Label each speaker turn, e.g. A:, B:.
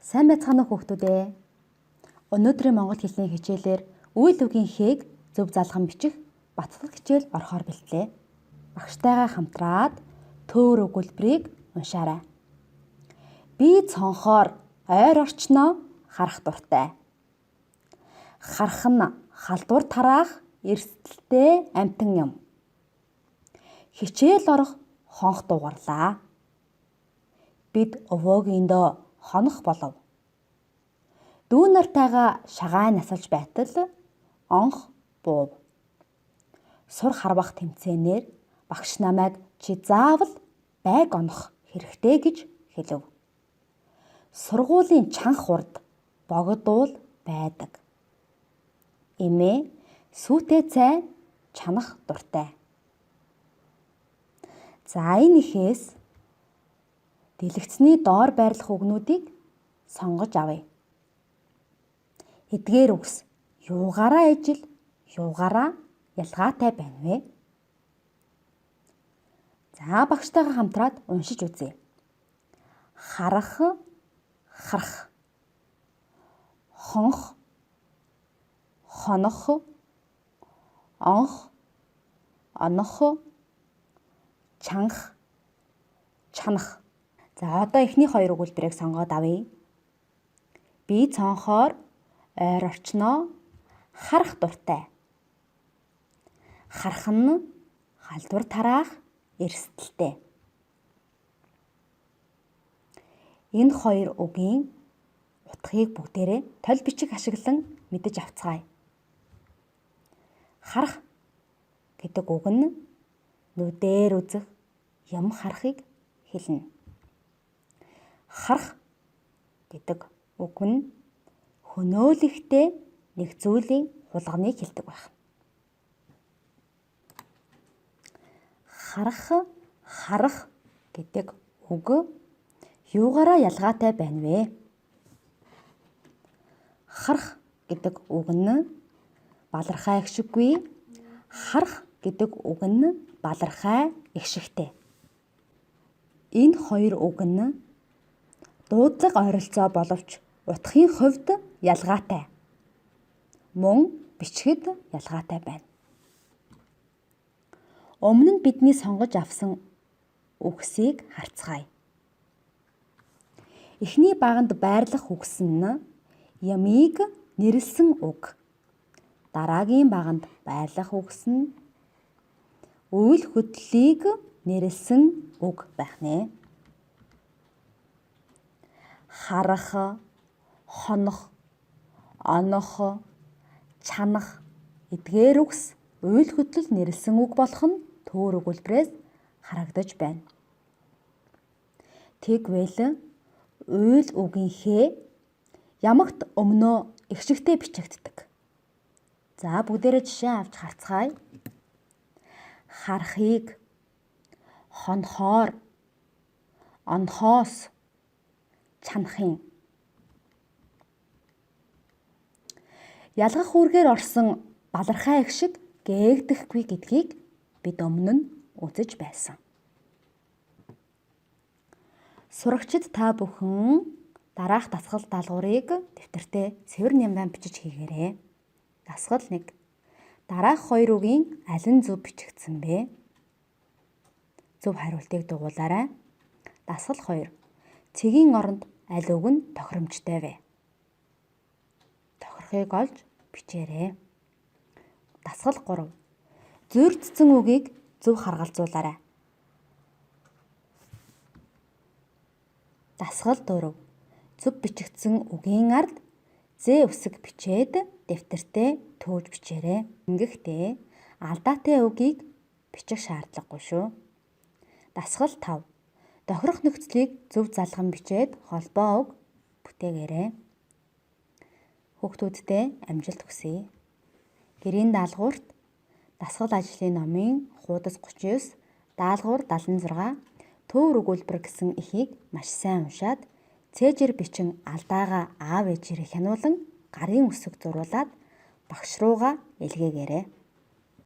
A: Сайн байцгаана уу хүүхдүүд ээ. Өнөөдрийн монгол хэлний хичээлээр үйл үгийн хээг зөв залган бичих батлах хичээл орохоор бэлтлээ. Багштайгаа хамтраад төөр өгүүлбэрийг уншаарай. Би цонхоор ойр орчноо харах дуртай. Харах нь халдвар тараах эрсдэлтэй амьтан юм. Хичээл орох хонх дуугарлаа. Бид өвөөгийндөө хонох болов. Дүү нартайгаа шагаан насалж байтал онх буув. Сур харвах тэмцээнээр багш намайг чи заавал байг онох хэрэгтэй гэж хэлв. Сургуулийн чанх урд богдуул байдаг. Эмээ сүйтэй цай чанах дуртай. За энэ ихээс дэлгэцний доор байрлах үгнүүдийг сонгож авъя. Эдгээр үгс юугаараа ижил, юугаараа ялгаатай байна вэ? За багштайгаа хамтраад уншиж үзье. Харах, харах. Хонх, хонох, онх, онох, чанх, чанах. За одоо эхний хоёр өгүүлбэрийг сонгоод авъя. Би цонхоор ойр орчноо харах дуртай. Харах нь халдвар тараах эрсдэлтэй. Энэ хоёр үгийн утгыг бүгдээрээ толь бичиг ашиглан мэдэж авцгаая. Харах гэдэг үг нь нүдээр үзэх юм харахыг хэлнэ. Харах гэдэг үг нь хөнөөлөхтэй нэг зүйлийн хулганыг хэлдэг байна. Харах, харах гэдэг үг юугаараа ялгаатай байна вэ? Харах гэдэг үг нь балархай эгшиггүй, харах гэдэг үг нь балархай эгшигтэй. Энэ хоёр үг нь дуудлага ойролцоо боловч утгын хувьд ялгаатай. Мөн бичгэд ялгаатай байна. Өмнө нь бидний сонгож авсан үгсийг харцгаая. Эхний баганд байрлах үгс нь ямиг нэрлсэн үг. Дараагийн баганд байрлах үгс нь үйл хөдлөлийг нэрлсэн үг байх нэ. Харах, хонох, онох, чанах эдгээр үгс үйл хөдлөл нэрлсэн үг болох нь төөр өгүүлбэрээс харагдаж байна. Тэгвэл үйл үгийн хээ ямагт өмнөө эгшигтэй бичигддэг. За бүгдээрээ жишээ авч харцгаая. Харахыг хонхоор, онхоос, чанахын. Ялгах үүргээр орсон балархай эгшиг гээгдэхгүй гэдгийг бид өмнө нь үзэж байсан. Сурагчид та бүхэн дараах дасгал даалгаврыг дэвтэртээ цэвэр нямбан бичиж хийгээрэй. Дасгал 1. Дараах хоёр үгийн аль нь зөв бичигдсэн бэ? Зөв хариултыг дугуулаарай. Дасгал 2. Цэгийн оронд аль үг нь тохиромжтой вэ? Тохирохыг олж бичээрэй. Дасгал 3. Зүйрдсэн үгийг зөв харгалзуулаарай. Дасгал 4. Зөв бичигдсэн үгийн ард зэ үсэг бичээд дэвтэртээ төөж бичээрэй. Ингэхдээ алдаатай үгийг бичих шаардлагагүй шүү. Дасгал 5. Тохирох нөхцөлийг зөв залган бичээд холбоо үг бүтээгээрэй. Хүүхдүүддээ амжилт хүсье. Гэрийн даалгаварт дасгал ажлын номын хуудас 39, даалгавар 76, төөр өгүүлбэр гэсэн эхийг маш сайн уншаад цээжээр бичин алдаагаа аав ээжээрээ хянуулан гарын үсэг зурулаад багш руугаа илгээгээрэй.